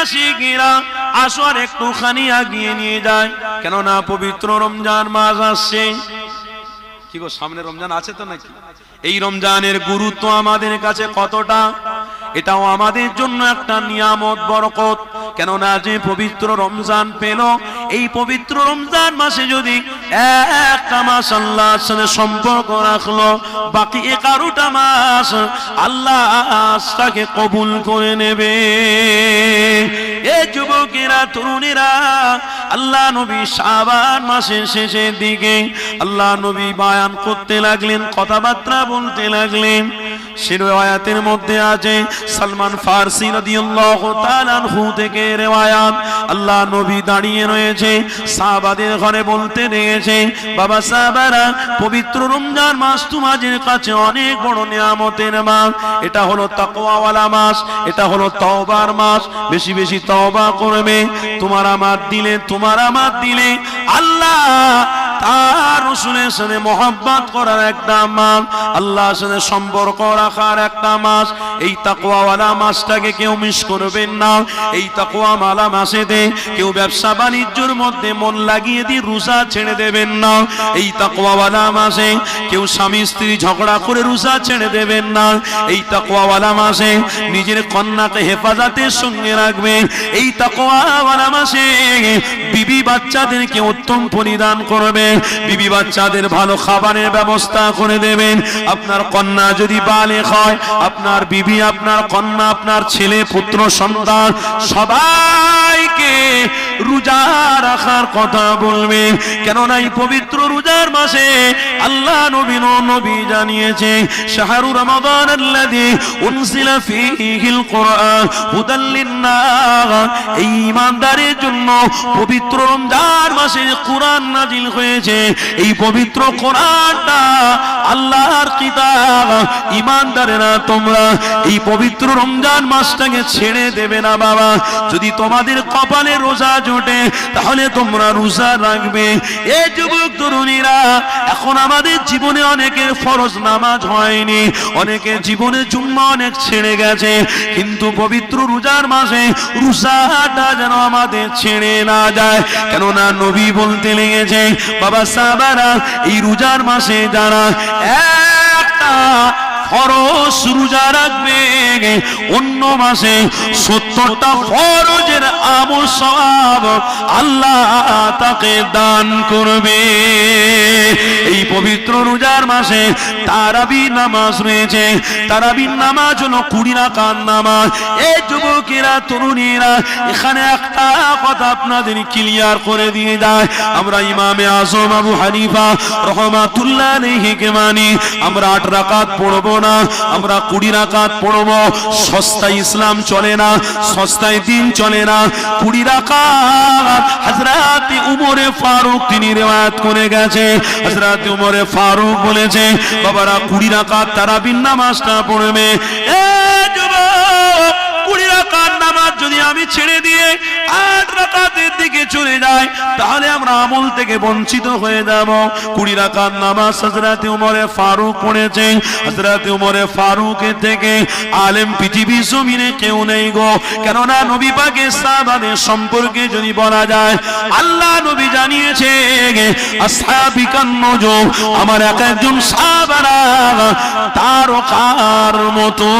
আশিকিরা আসো আর একটুখানি এগিয়ে নিয়ে যায়, কেননা পবিত্র রমজান মাস আসছে। কি গো, সামনে রমজান আছে তো নাকি? এই রমজানের গুরুত্ব আমাদের কাছে কতটা, এটাও আমাদের জন্য একটা নিয়ামত, বরকত। কেননা যে পবিত্র রমজান পেল, এই পবিত্র রমজান মাসে যদি একটা মাস আল্লাহর সাথে সম্পর্ক রাখলো, বাকি 11টা মাস আল্লাহ তাকে কবুল করে নেবে। এই যুবকেরা, তরুণীরা, আল্লাহ নবী শাবান মাসের শেষের দিকে আল্লাহ নবী বয়ান করতে লাগলেন, কথাবার্তা বলতে লাগলেন। সে রিওয়ায়াতের মধ্যে আছে সালমান ফারসি রাদিয়াল্লাহু তাআলা আনহু থেকে রিওয়ায়াত, আল্লাহ নবী দাঁড়িয়ে রয়েছে, সাহাবাদের ঘরে বলতে দিয়েছে, বাবা সাহাবারা, পবিত্র রমজান মাস তোমাদের কাছে অনেক বড় নিয়ামতের মাস। এটা হলো তাকওয়াওয়ালা মাস, এটা হলো তওবার মাস। বেশি বেশি তওবা করবে। তোমার আমার দিলে আল্লাহ তার রাসূলের সাথে মহব্বত করার একটা মাস, আল্লাহর সাথে সম্পর্ক রাখার একটা মাস। এই তাকওয়াওয়ালা মাসটাকে কেউ মিস করবেন না। এই তাকওয়াওয়ালা মাসেতে কেউ ব্যবসা বাণিজ্যের মধ্যে মন লাগিয়ে দিয়ে রোজা ছেড়ে দেবেন না। এই তাকওয়াওয়ালা মাসে কেউ স্বামী স্ত্রী ঝগড়া করে রোজা ছেড়ে দেবেন না। এই তাকওয়াওয়ালা মাসে নিজের কন্যাকে হেফাজতের সঙ্গে রাখবেন। এই তাকওয়াওয়ালা মাসে বিবি বাচ্চাদেরকে উত্তম পরিধান করবে, বিবি বাচ্চাদের ভালো খাবারের ব্যবস্থা করে দেবেন। আপনার কন্যা যদি বালেগ হয়, আপনার বিবি, আপনার কন্যা, আপনার ছেলে পুত্র সন্তান সবাইকে রোজা রাখার কথা বলবেন। কেননা এই পবিত্র রোজার মাসে আল্লাহ নবী জানিয়েছে, শাহরু রমাদান আল্লাযী উনজিলা ফীহিল কুরআন হুদাল লিন-নাস। এই ঈমানদারের জন্য পবিত্র রমজান মাসে কুরআন নাজিল হয়েছে। এই পবিত্র কোরআনটা আল্লাহর কিতাব। ঈমানদারেরা, তোমরা এই পবিত্র রমজান মাসটাকে ছেড়ে দেবে না বাবা। যদি তোমাদের কপালে রোজা জোটে তাহলে তোমরা রোজা রাখবে। এই যুবক তরুণীরা, এখন আমাদের জীবনে অনেকের ফরজ নামাজ হয়নি, অনেকের জীবনে জুম্মা অনেক ছেড়ে গেছে, কিন্তু পবিত্র রোজার মাসে রোজাটা যেন আমাদের ছেড়ে না যায়। কেননা নবী বলতে লেগেছে, বাবা সাহাবারা, এই রোজার মাসে যারা একটা ফরজ রোজা রাখবে, অন্য মাসে 70টা ফরজের আমল সওয়াব আল্লাহ তাকে দান করবে। এই পবিত্র রোজার মাসে তারাবি নামাজ রয়েছে। তারাবি নামাজ হলো 20 রাকাত নামাজ। এই যুবকেরা, তরুণীরা, এখানে একটা কথা আপনাদের ক্লিয়ার করে দিয়ে যায়, আমরা ইমামে আজম আবু হানিফা রাহমাতুল্লাহ আলাইহিকে মানি। আমরা 8 রাকাত পড়বো না, আমরা 20 রাকাত পড়বো। সস্তায় ইসলাম চলে না, সস্তায় দিন চলে না। 20 রাকাত হযরত উমর ফারুক তিনি রিওয়ায়াত করে গেছে। হযরত উমর ফারুক বলেছে, বাবারা 20 রাকাত তারাবির নামাজটা পড়বে। এ যুবক, 20 রাকাত নামাজ যদি আমি ছেড়ে দিয়ে 8 রাকাতের দিকে চলে যাই, তাহলে আমরা আমল থেকে বঞ্চিত হয়ে যাব। 20 রাকাত নামাজ হযরত উমর ফারুক পড়েছে। হযরত উমর ফারুকের থেকে আলেম পৃথিবীর জমিনে কেউ নেই গো। কেননা নবী পাকের সাহাবাদের সম্পর্কে যদি বলা যায়, আল্লাহ নবী জানিয়েছে, আসহাবিকান নুজুম, আমার এক একজন সাহাবারা তারকার মতো।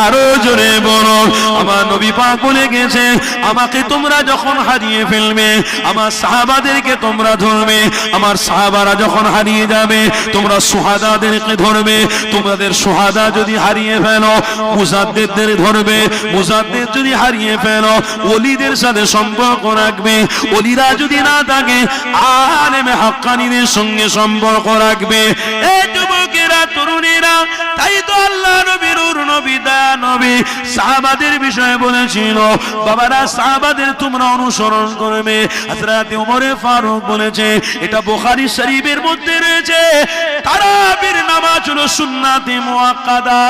আরো জোরে বলো, আমার নবী পাক বলে গেছে, আমাকে তোমরা যখন হারিয়ে ফেলবে, আমার সাহাবাদেরকে তোমরা ধরবে। আমার সাহাবারা যখন হারিয়ে যাবে, তোমরা সুহাদাদেরকে ধরবে। তোমাদের সুহাদা যদি হারিয়ে ফেলো, মুজাদ্দিদদের ধরবে। মুজাদ্দিদ যদি হারিয়ে ফেলো, ওলিদের সাথে সম্পর্ক রাখবে। ওলিরা যদি না থাকে, আলেমে হাক্কানীদের সঙ্গে সম্পর্ক রাখবে। এই যুবকেরা, তরুণীরা, তাই তো আল্লাহ নবীর নবী দয়া নবী সাহাবাদের বিষয়ে বলেছিল, বাবারা সাহাবাদের তোমরা অনুসরণ করবে। হযরত উমর ফারুক বলেছে, এটা বুখারী শরীফের মধ্যে রয়েছে, তারাবির নামাজ হলো সুন্নাতে মুআক্কাদা।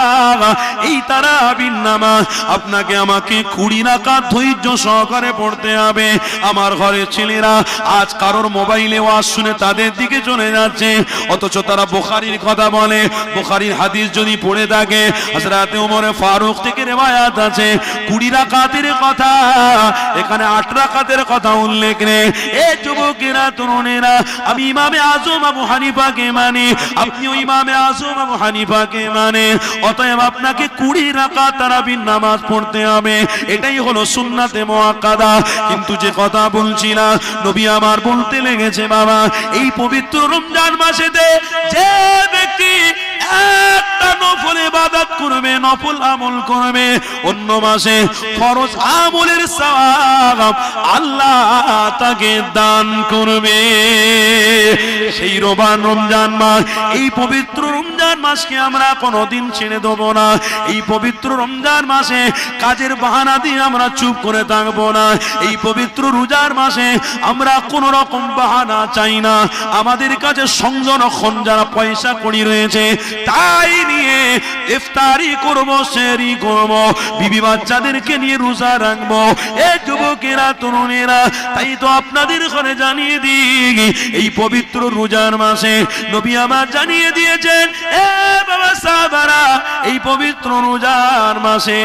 এই তারাবির নামাজ আপনাকে আমাকে 20 রাকাত ধৈর্য সহকারে পড়তে হবে। আমার ঘরের ছেলেরা আজ কারোর মোবাইলে ওয়াজ শুনে তাদের দিকে চলে যাচ্ছে, অথচ তারা বুখারীর কথা বলে। বুখারীর হাদিস যদি পড়ে থাকে, হযরত হযরতে ওমর ফারুক থেকে রিওয়ায়াত আছে 20 রাকাতের কথা, এখানে 8 রাকাতের কথা উল্লেখ নেই। এ যুবকেরা, তরুণেরা, আমি ইমামে আযম আবু হানিফাকে মানি, আপনিও ইমামে আযম আবু হানিফাকে মানে, অতএব আপনাকে 20 রাকাত তারাবির নামাজ পড়তে হবে, এটাই হলো সুন্নাতে মুআক্কাদা। কিন্তু যে কথা বলছিলাম, নবী আমার বলতে লেগেছে, বাবা এই পবিত্র রমজান মাসেতে যে ব্যক্তি একটা নফল ইবাদত করবে, নফল আমল করবে, অন্য মাসে ফরজ আমলের সওয়াব আল্লাহ তাকে দান করবে। সেই রমজান মাস, এই পবিত্র রমজান মাসকে আমরা কোনোদিন ছেড়ে দেব না। এই পবিত্র রমজান মাসে কাজের বাহানা দিয়ে আমরা চুপ করে থাকবো না। এই পবিত্র রোজার মাসে আমরা কোন রকম বাহানা চাই না। আমাদের কাছে সংরক্ষণ যারা পয়সা কড়ি রয়েছে তাই নিয়ে ইফতারি করব, সেহরি করব, বিবি বাচ্চাদেরকে নিয়ে রোজা রাখবো। এ যুবকেরা, তরুণেরা, তাই তো আপনাদের ঘরে জানিয়ে দিই, এই পবিত্র রোজার মাসে নবী আমার জানিয়ে দিয়েছেন, এ বাবা সাহাবারা, এই পবিত্র রোজার মাসে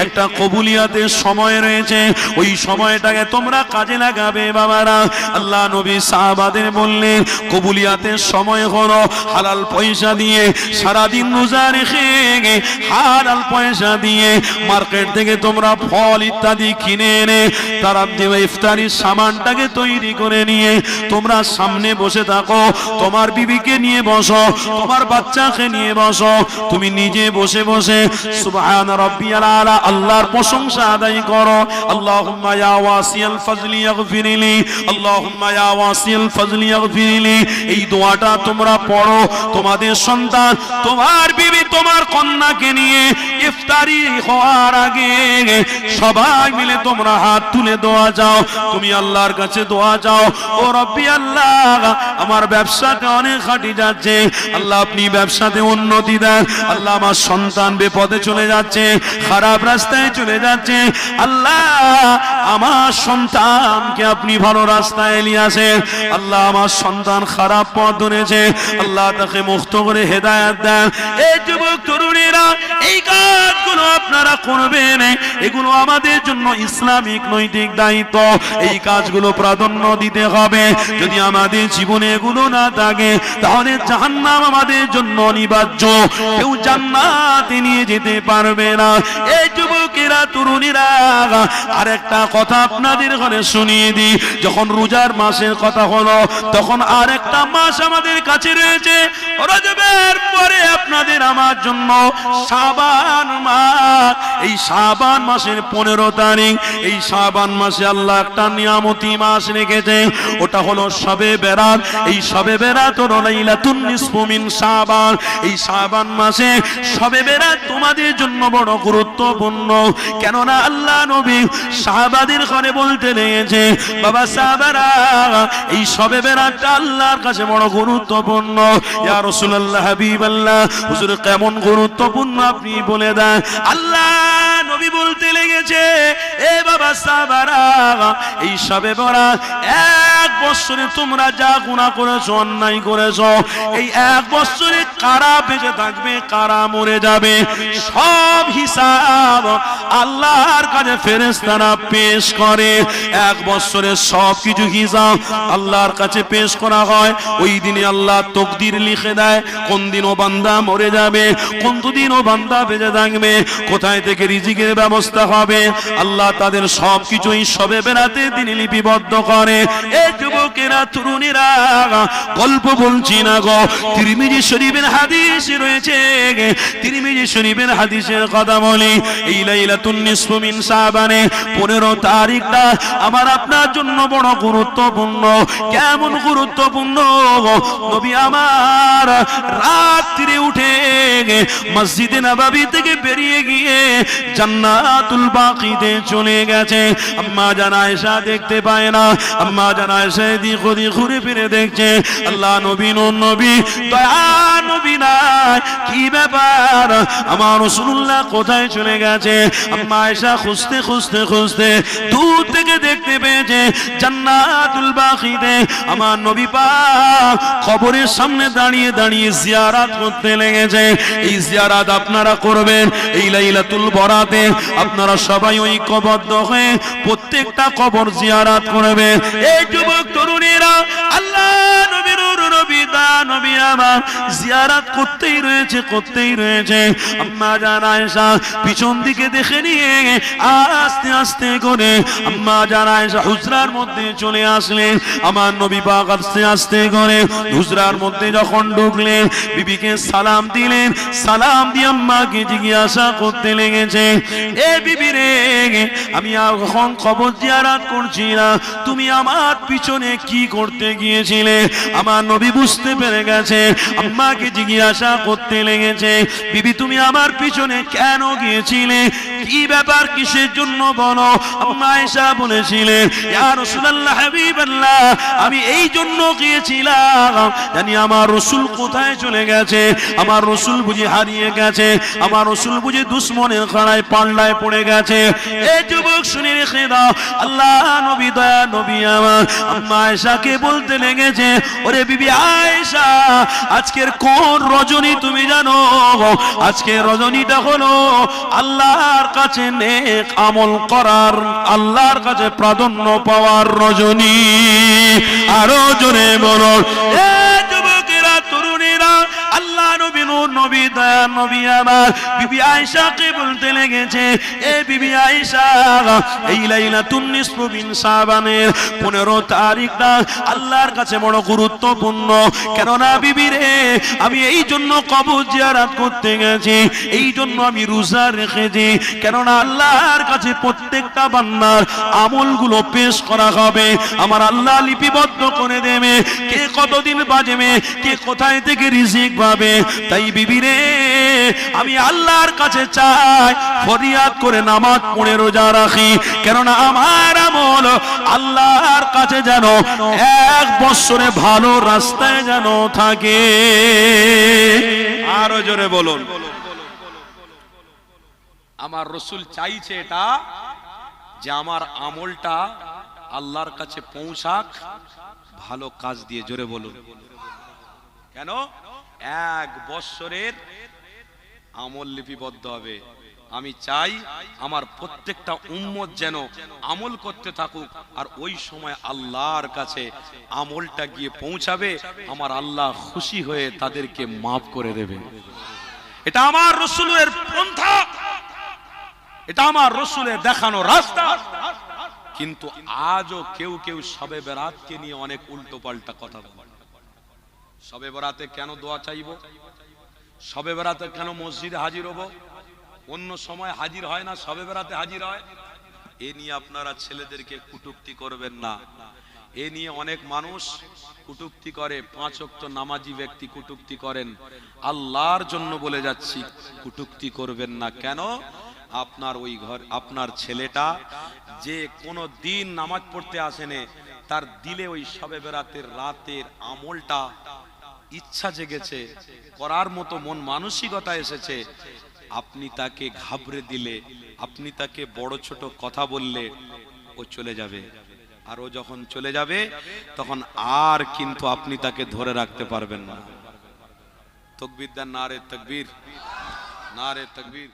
একটা কবুলিয়াতের সময় রয়েছে, ওই সময়টাকে তোমরা কাজে লাগাবে বাবারা। আল্লাহ নবী সাহাবাদের বললেন, কবুলিয়াতের সময় হলো হালাল পয়সা দিয়ে সারাদিন রোজা রেখে হালাল পয়সা দিয়ে মার্কেট থেকে তোমরা ফল ইত্যাদি কিনে এনে তারা ইফতারির সামানটাকে তৈরি করে নিয়ে তোমরা সামনে বসে থাকো, তোমার বিবিকে নিয়ে বসো, তোমার বাচ্চাকে নিয়ে বসো, তুমি নিজে বসে বসে সুবহান রাব্বিয়াল আলা আল্লাহর প্রশংসা আদায় করো। আল্লাহুম্মা ইয়া ওয়াসিয়াল ফাজলি ইগফিরলি, আল্লাহুম্মা ইয়া ওয়াসিয়াল ফাজলি ইগফিরলি, এই দোয়াটা তোমরা পড়ো। তোমাদের সন্তান, তোমার বিবি, তোমার কন্যাকে নিয়ে ইফতারি হওয়ার আগে সবাই মিলে তোমরা হাত তুলে দোয়া যাও, তুমি আল্লাহর কাছে দোয়া যাও, ও রব্বি আল্লাহ, আমার ব্যবসাটা অনেক খাটি যাচ্ছে, আল্লাহ আপনি ব্যবসাতে উন্নতি দেন। আল্লাহ আমার সন্তান বিপদে চলে যাচ্ছে, খারাপ রাস্তায় চলে যাচ্ছে, আল্লাহ আমার সন্তানকে আপনি ভালো রাস্তায় নিয়ে আসেন। আল্লাহ আমার সন্তান খারাপ পথ ধরেছে, আল্লাহ তাকে মুক্ত করে হেদায়েত দেন। এই যুবক তরুণীরা, এই কাজগুলো আপনারা করবেন, এগুলো আমাদের জন্য ইসলামিক নৈতিক দায়িত্ব, এই কাজগুলো প্রাধান্য দিতে হবে। যদি আমাদের জীবনে এগুলো না থাকে তাহলে জাহান্নাম আমাদের জন্য অনিবার্য, কেউ জান্নাতে নিয়ে যেতে পারবে না। এই যুবকেরা, তরুণীরা, আরেকটা কথা আপনাদের ঘরে শুনিয়ে দিই, যখন রোজার মাসের কথা হলো তখন আরেকটা মাস আমাদের কাছে রয়েছে, রজবের পরে আপনাদের আমার জন্য শাবান মাস। এই শাবান মাসের 15 তারিখ, এই শাবান মাসে আল্লাহ একটা নিয়ামতি মাস রেখেছে, ওটা হলো শবে বেরাত। এই শবে বেরাত হলো লাইলাতুন নিসফু মিন শাবান। এই শাবান মাসে শবে বেরাত তোমাদের জন্য বড় গুরুত্বপূর্ণ, কেননা আল্লাহ নবী সাহাবাদের ঘরে বলতে লেগেছে, বাবা সাহাবারা, এই শবে বেরাতটা আল্লাহর কাছে বড় গুরুত্বপূর্ণ। ইয়া রাসূলুল্লাহ, হাবিবাল্লাহ, হুজুর কেমন গুরুত্বপূর্ণ আপনি বলে দেন। আল্লাহ নবী বলতে লেগেছে, এ বাবা সাহাবারা, এই শবে বেরাত 1 বছরে তোমরা যা গুনাহ করেছো, অন্যায় করেছো, এই 1 বছরে কারা বেঁচে থাকবে, কারা মরে যাবে, সব হিসাব আল্লাহর কাছে ফেরেশতারা পেশ করে। 1 বছরের সব কিছু হিসাব আল্লাহর কাছে পেশ করা হয়। ওই দিনে আল্লাহ তকদির লিখে দেয়, কোন দিন ও বান্দা মরে যাবে, কোন দিন ও বান্দা বেঁচে থাকবে, কোথায় থেকে রিজিকের ব্যবস্থা হবে, আল্লাহ তাদের সব কিছুই শবে বেরাতে তিনি লিপিবদ্ধ করে। এই যুবকেরা, তরুণীরা, গল্প বলছি না গো, তিরমিজি শরীফের হাদিস রয়েছে, তিরমিজি শরীফের হাদিসের কথা বলি। এই লাইলাতুন নিসফু মিন শাবানে 15 তারিখটা আমার আপনার জন্য বড় গুরুত্বপূর্ণ। কেমন গুরুত্বপূর্ণ? নবী আমার রাত্রে উঠে মসজিদে নববী থেকে বেরিয়ে গিয়ে জান্নাতুল বাকিতে চলে গেছে। আম্মা জান আয়েশা দেখতে পায় না, আম্মা জান আয়েশা এদিক ওদিক ঘুরে ফিরে দেখছে, আল্লাহ নবী, নবী, দয়া নবী নাই, কি ব্যাপার, আমার রাসূলুল্লাহ কোথায় চলে গেছে? আম্মা আয়েশা খুঁজতে খুঁজতে খুঁজতে দূর থেকে দেখতে পেয়েছে জান্নাতুল বাকিতে আমার নবী পাক কবরের সামনে দাঁড়িয়ে দাঁড়িয়ে জিয়ারত করতে লেগেছে। এই জিয়ারত আপনারা করবেন এই লাইলাতুল বরাতে, আপনারা সবাই ঐক্যবদ্ধ হয়ে প্রত্যেকটা কবর জিয়ারত করবেন। এই যুবক তরুণীরা আল্লাহ নবীর নবী দা নবী আমার জিয়ারত করতেই রয়েছে। আম্মা জান আয়েশা পিছন দিকে দেখে নিয়ে আস্তে আস্তে করে আম্মা জান আয়েশা হুজরার মধ্যে চলে আসলেন। আমার নবী পাক আস্তে আস্তে করে হুজরার মধ্যে যখন ঢুকলেন বিবিকে সালাম দিলেন। সালাম দিয়ে আম্মাকে জিজ্ঞাসা করতে লেগেছে, এ বিবি রে, আমি এখন কবর জিয়ারত করছি না, তুমি আমার পিছনে কি করতে গিয়েছিলে? আমার নবী বুঝতে পেরে গেছে, আম্মাকে জিজ্ঞাসা করতে লেগেছে, বিবি তুমি আমার পিছনে কেন গিয়েছিলে? কি ব্যাপার, কিসের জন্য বলো? আম্মা আয়েশা বলেছিলেন, ইয়া রাসূলুল্লাহ হাবিবাল্লাহ, আমি এই জন্য গিয়েছিলাম জানি আমার রাসূল কোথায় চলে গেছে, আমার রাসূল বুঝি হারিয়ে গেছে, আমার রাসূল বুঝি দুশমনের খাড়ায় পাল্লায় পড়ে গেছে। এই যুবক শুনে রেখে দাও, আল্লাহ নবী দয়া নবী আমার আম্মা আয়েশাকে বলতে লেগেছে, ওরে বিবি আয়েশা, আজকের কোন রজনী তুমি জানো? আজকের রজনীটা হলো আল্লাহর কাছে নেক আমল করার, আল্লাহর কাছে প্রাধান্য পাওয়ার রজনী। আরো জোরে বলো, এ যুবকেরা তরুণীরা, আল্লাহ নবী নূর নবী দয়া নবী আমার বিবি আয়েশাকে বলতে লেগেছে, এ বিবি আয়েশা, এই লাইলাতুন নিসফু মিন শাবানের 15 তারিখটা আল্লাহর কাছে বড় গুরুত্বপূর্ণ। কেননা বিবি রে, আমি এই জন্য কবর জিয়ারত করতে গেছি, এই জন্য আমি রোজা রেখেছি, কেননা আল্লাহর কাছে প্রত্যেকটা বান্দার আমলগুলো পেশ করা হবে, আমার আল্লাহ লিপিবদ্ধ করে দেবে, কে কতদিন বাজবে, কে কোথায় থেকে রিজিক পাবে। তাই বিবি রে, আমি আল্লাহর কাছে চাই, ফরিয়াদ করে নামাজ পড়ে রোজা রাখি, কেননা আমার আমল আল্লাহর কাছে যেন 1 বছরে ভালো রাস্তায় যেন থাকে। আরো জোরে বলুন, আমার রাসূল চাইছে এটা যে আমার আমলটা আল্লাহর কাছে পৌঁছাক ভালো কাজ দিয়ে। জোরে বলুন, কেন? 1 বছরের আমল লিপিবদ্ধ হবে। আমি চাই আমার প্রত্যেকটা উম্মত যেন আমল করতে থাকুক, আর ওই সময় আল্লাহর কাছে আমলটা গিয়ে পৌঁছাবে, আমার আল্লাহ খুশি হয়ে তাদেরকে মাফ করে দেবে। এটা আমার রাসূলের পন্থা, এটা আমার রাসূলের দেখানো রাস্তা। কিন্তু আজও কেউ কেউ শবে বরাতকে নিয়ে অনেক উল্টো পাল্টা কথা বলে। শবে বরাতে কেন দোয়া চাইবো? শবে বরাতে কেন মসজিদে হাজির হব? অন্য সময় হাজির হয় না, শবে বরাতে হাজির হয়। এ নিয়ে আপনারা ছেলেদেরকে কটূক্তি করবেন না। এ নিয়ে অনেক মানুষ কটূক্তি করে, 5 ওয়াক্ত নামাজি ব্যক্তি কটূক্তি করেন। আল্লাহর জন্য বলে যাচ্ছি, কটূক্তি করবেন না। কেন? আপনার ওই ঘর, আপনার ছেলেটা যে কোনো দিন নামাজ পড়তে আসেনে, তার দিলে ওই শবে বরাতের রাতের আমলটা ইচ্ছা জেগেছে, করার মতো মন মানসিকতা এসেছে, আপনি তাকে ঘাবড়ে দিলে, আপনি তাকে বড় ছোট কথা বললে ও চলে যাবে। আর ও যখন চলে যাবে তখন আর কিন্তু আপনি তাকে ধরে রাখতে পারবেন না। তাকবীর দেন, নারে তাকবীর, নারে তাকবীর।